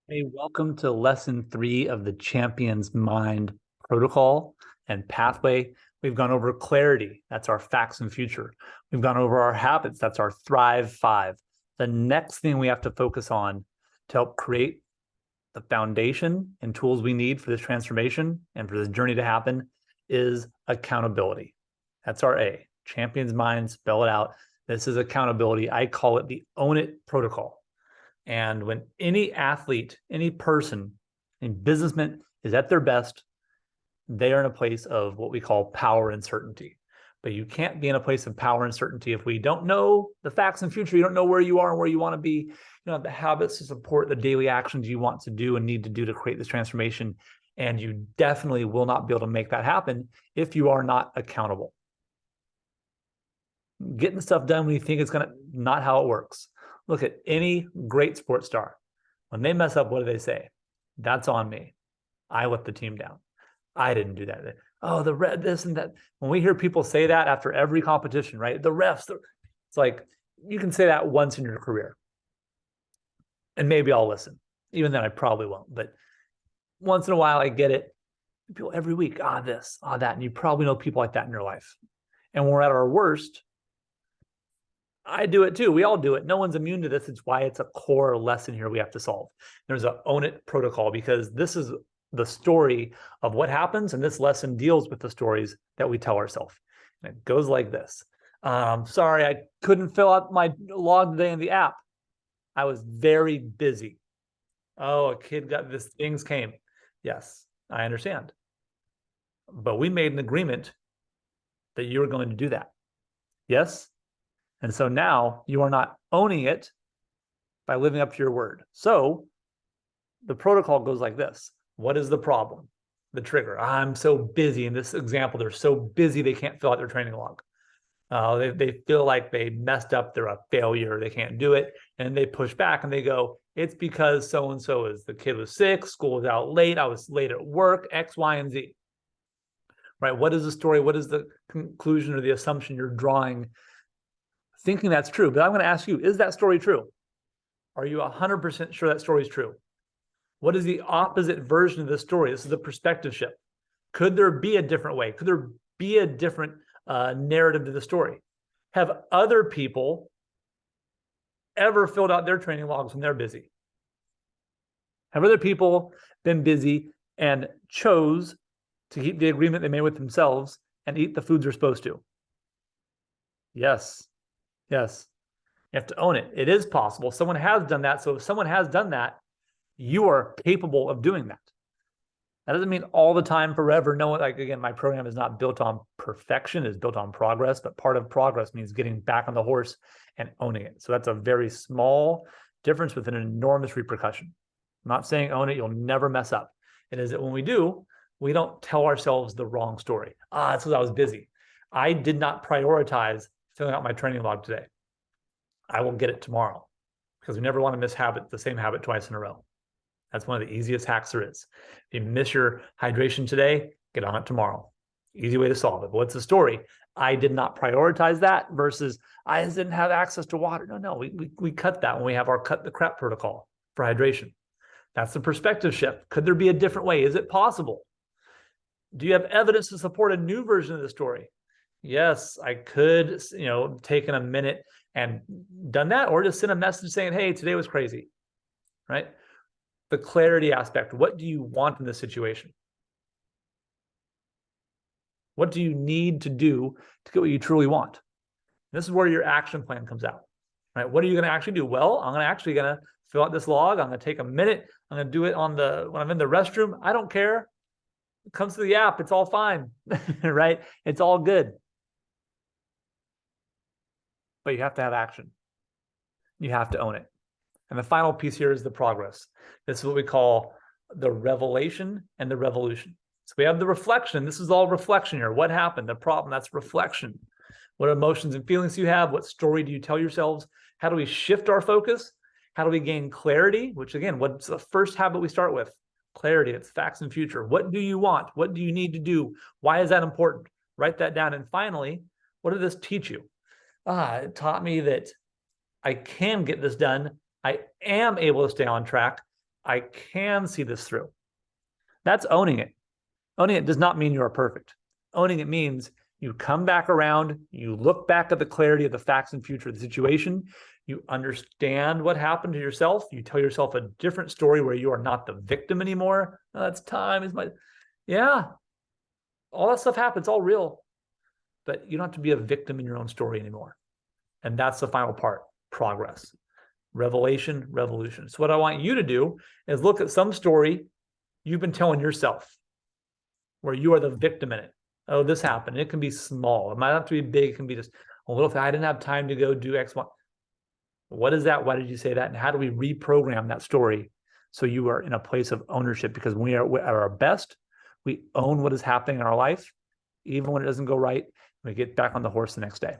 Hey, welcome to lesson 3 of the Champion's Mind protocol and pathway. We've gone over clarity. That's our facts and future. We've gone over our habits. That's our Thrive 5. The next thing we have to focus on to help create the foundation and tools we need for this transformation and for this journey to happen is accountability. That's our A. Champion's Mind, spell it out. This is accountability. I call it the Own It protocol. And when any athlete, any person, any businessman is at their best, they are in a place of what we call power and certainty. But you can't be in a place of power and certainty if we don't know the facts and future. You don't know where you are and where you want to be. You don't have the habits to support the daily actions you want to do and need to do to create this transformation. And you definitely will not be able to make that happen if you are not accountable. Getting stuff done when you think it's going to, not how it works. Look at any great sports star. When they mess up, what do they say? That's on me. I let the team down. I didn't do that. Oh, the red, this and that. When we hear people say that after every competition, right? The refs, it's like, you can say that once in your career. And maybe I'll listen. Even then, I probably won't. But once in a while, I get it. People every week, this, that. And you probably know people like that in your life. And when we're at our worst, I do it too. We all do it. No one's immune to this. It's why it's a core lesson here we have to solve. There's a Own It protocol because this is the story of what happens, and this lesson deals with the stories that we tell ourselves. And it goes like this. Sorry, I couldn't fill out my log today in the app. I was very busy. Oh, a kid got this, things came. Yes, I understand. But we made an agreement that you were going to do that. Yes? And so now you are not owning it by living up to your word. So the protocol goes like this. What is the problem? The trigger. I'm so busy. In this example, they're so busy they can't fill out their training log. They feel like they messed up. They're a failure. They can't do it. And they push back and they go, it's because so-and-so is, the kid was sick, school was out late, I was late at work, X, Y, and Z. Right? What is the story? What is the conclusion or the assumption you're drawing thinking that's true? But I'm going to ask you, is that story true? Are you 100% sure that story is true? What is the opposite version of the story? This is the perspective shift. Could there be a different way? Could there be a different narrative to the story? Have other people ever filled out their training logs when they're busy? Have other people been busy and chose to keep the agreement they made with themselves and eat the foods they're supposed to? Yes. Yes. You have to own it. It is possible. Someone has done that. So if someone has done that, you are capable of doing that. That doesn't mean all the time, forever. No, like, again, my program is not built on perfection, it's built on progress, but part of progress means getting back on the horse and owning it. So that's a very small difference with an enormous repercussion. I'm not saying own it, you'll never mess up. It is that when we do, we don't tell ourselves the wrong story. It's because I was busy. I did not prioritize filling out my training log today. I will get it tomorrow, because we never want to miss the same habit twice in a row. That's one of the easiest hacks there is. If you miss your hydration today, get on it tomorrow. Easy way to solve it. But what's the story? I did not prioritize that versus I didn't have access to water. No, we cut that when we have our cut the crap protocol for hydration. That's the perspective shift. Could there be a different way? Is it possible? Do you have evidence to support a new version of the story? Yes, I could, taken a minute and done that, or just send a message saying, hey, today was crazy, right? The clarity aspect. What do you want in this situation? What do you need to do to get what you truly want? This is where your action plan comes out, right? What are you going to actually do? Well, I'm actually going to fill out this log. I'm going to take a minute. I'm going to do it when I'm in the restroom. I don't care. It comes to the app. It's all fine, right? It's all good. But you have to have action. You have to own it. And the final piece here is the progress. This is what we call the revelation and the revolution. So we have the reflection. This is all reflection here. What happened? The problem, that's reflection. What emotions and feelings do you have? What story do you tell yourselves? How do we shift our focus? How do we gain clarity? Which, again, what's the first habit we start with? Clarity. It's facts and future. What do you want? What do you need to do? Why is that important? Write that down. And finally, what did this teach you? It taught me that I can get this done. I am able to stay on track. I can see this through. That's owning it. Owning it does not mean you are perfect. Owning it means you come back around, you look back at the clarity of the facts and future of the situation, you understand what happened to yourself, you tell yourself a different story where you are not the victim anymore. Oh, it's time, yeah, all that stuff happens, all real, but you don't have to be a victim in your own story anymore. And that's the final part, progress, revelation, revolution. So what I want you to do is look at some story you've been telling yourself where you are the victim in it. Oh, this happened. It can be small. It might not have to be big. It can be just, well, what if I didn't have time to go do X, Y? What is that? Why did you say that? And how do we reprogram that story so you are in a place of ownership? Because when we are at our best, we own what is happening in our life, even when it doesn't go right. We get back on the horse the next day.